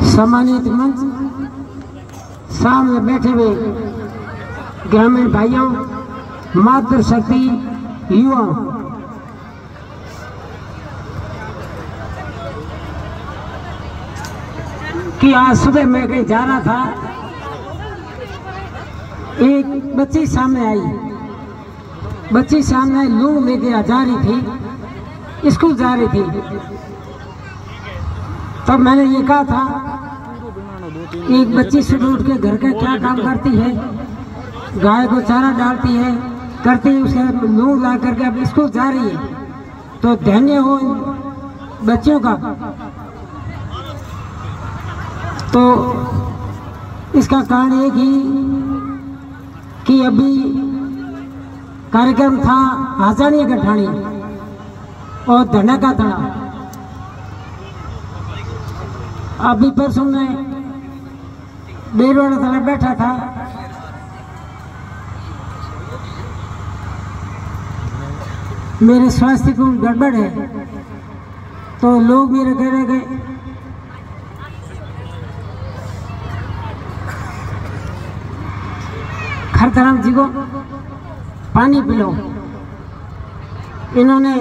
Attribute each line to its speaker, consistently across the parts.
Speaker 1: सम्मानित मंच, सामने बैठे हुए ग्रामीण भाइयों, मातृशक्ति युवाओं, कि आज सुबह मैं कहीं जा रहा था, एक बच्ची सामने आई। बच्ची सामने लोग लेके जा रही थी, स्कूल जा रही थी। तब मैंने ये कहा था, एक बच्ची सुबह उठ के घर का क्या काम करती है, गाय को चारा डालती है, करती है, उसके लोग ला करके अब स्कूल जा रही है, तो धन्य हो बच्चों का। तो इसका कारण एक ही कि अभी कार्यक्रम था आजानी गठानी और धना का धड़ा। अभी परसों में बेरवाड़ा तला बैठा था, मेरे स्वास्थ्य को गड़बड़ है, तो लोग मेरे कह रहे गए खरतराम जी को पानी पिलो। इन्होंने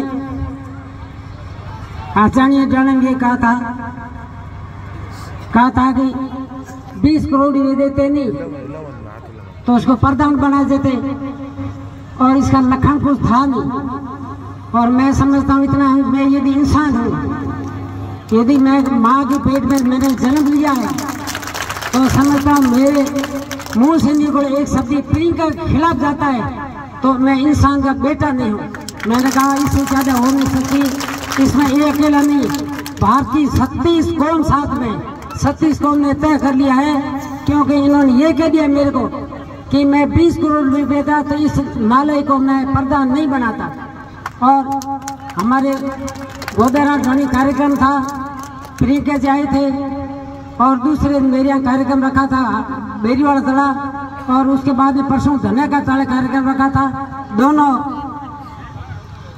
Speaker 1: आचार्य जानेंगे कहा था कि 20 करोड़ ये देते नहीं तो उसको प्रधान बना देते, और इसका लखन कुछ था नहीं। और मैं समझता हूँ इतना, मैं यदि इंसान हूँ, यदि मैं माँ के पेट में मैंने जन्म लिया है, तो समझता हूँ मेरे मुंह से निकल एक शब्द प्रियंका के खिलाफ जाता है तो मैं इंसान का बेटा नहीं हूँ। मैंने कहा इससे ज्यादा हो नहीं सकती। इसमें ये अकेला नहीं, भारतीय 36 कौम साथ में 36 कौम ने तय कर लिया है, क्योंकि इन्होंने ये कह दिया मेरे को कि मैं 20 करोड़ रुपये था तो इस नाले को मैं प्रधान नहीं बनाता। और हमारे गोदारा ध्वनि कार्यक्रम था, प्रियंका जी आए थे, और दूसरे मेरे यहाँ कार्यक्रम रखा था बेरीवाड़ा तला, और उसके बाद में परसों धनिया का तला कार्यक्रम रखा था। दोनों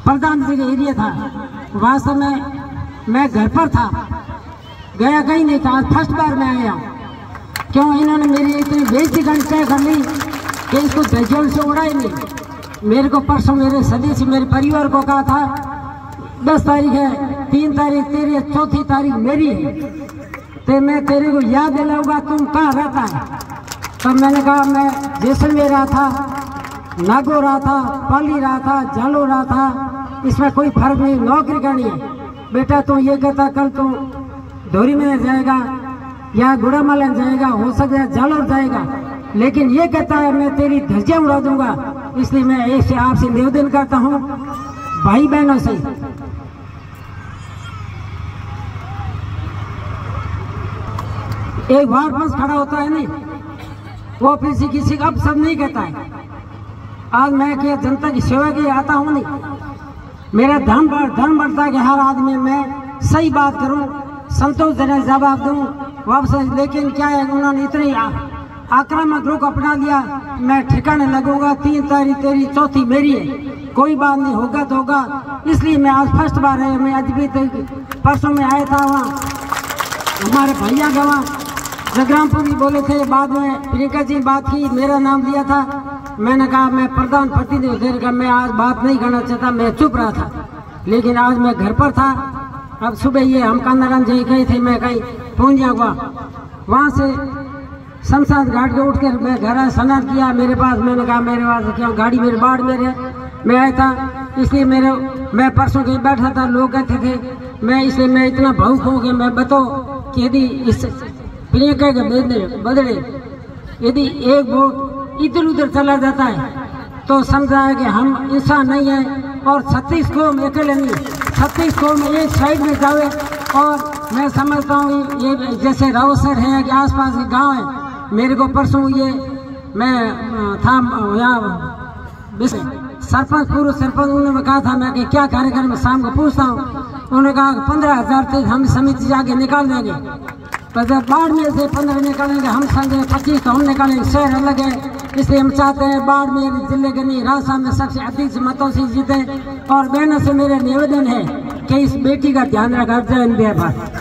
Speaker 1: प्रधान जी का एरिया था। वास्तव में मैं घर पर था, गया कहीं नहीं था। आज फर्स्ट बार मैं आया। क्यों इन्होंने मेरी इतनी बेइज्जती तय कर ली कि इसको धज्जियों से उड़ाई नहीं। मेरे को परसों मेरे सदस्य मेरे परिवार को कहा था 10 तारीख है, 3 तारीख तेरी है, 4थी तारीख मेरी है, तो मैं तेरे को याद दिलाऊंगा तुम कहाँ रहता है। तब मैंने कहा मैं जैसलमेर रहा था, नागौर रहा था, पाली रहा था, झालो रहा था, इसमें कोई फर्क नहीं, नौकरी करनी है। बेटा तू ये कहता कल तू धोरी में जाएगा या गुड़ामालन जाएगा, हो सकता है झालोर जाएगा, लेकिन ये कहता है मैं तेरी धज्जियां उड़ा दूंगा। इसलिए मैं ऐसे आपसे निवेदन करता हूँ भाई बहनों से, एक वार्ड बस खड़ा होता है नहीं, वो किसी का अब सब नहीं कहता है। आज मैं क्या जनता की सेवा के लिए आता हूँ नहीं, मेरा धर्म बढ़ता है कि हर आदमी मैं सही बात करूँ, संतोषजनक जवाब दूँ वापस। लेकिन क्या है, उन्होंने इतनी आक्रामक रुख अपना लिया, मैं ठिकाने लगूंगा, 3 तारीख तेरी, 4थी मेरी है, कोई बात नहीं, होगा तो होगा। इसलिए मैं आज फर्स्ट बार है, मैं आज भी परसों में आया था, वहाँ हमारे भैया गवा जगरामपुर भी बोले थे, बाद में प्रियंका जी बात की, मेरा नाम लिया था, मैंने कहा मैं प्रधान प्रतिनिधि का मैं आज बात नहीं करना चाहता, मैं चुप रहा था। लेकिन आज मैं घर पर था। अब सुबह ये हम कांदाराम जी गए थे, मैं कहीं पूंजिया हुआ, वहाँ से शमशाद घाट के उठ कर मैं घर आया, स्नान किया, मेरे पास, मैंने कहा मेरे पास क्या गाड़ी मेरे बाढ़ में है, मैं आया था। इसलिए मैं परसों कहीं बैठा था, लोग कहते थे मैं, इसलिए मैं इतना भावुक हूँ कि मैं बताओ कि यदि इस प्रियंका के बदले यदि एक वोट इधर उधर चला जाता है तो समझा है कि हम इंसान नहीं है। और 36 कौम अकेले नहीं, 36 कौम एक साइड में जावे। और मैं समझता हूँ ये जैसे रावसर है कि आसपास के गांव है, मेरे को परसों ये मैं था यहाँ सरपंच, पूर्व सरपंच, उन्होंने कहा था मैं कि क्या कार्यक्रम शाम को पूछता हूँ, उन्होंने कहा 15,000 तक हम समिति जाके निकाल देंगे, तो जब बाड़मेर से 15 निकालेंगे, हम संग 25 तो हम निकालेंगे, शहर अलग है। इसलिए हम चाहते हैं बाड़मेर जिले के नहीं, राजस्थान में सबसे अधिक मतों से जीते। और बहनों से मेरा निवेदन है कि इस बेटी का ध्यान रखा। जय हिंद।
Speaker 2: धन्यवाद।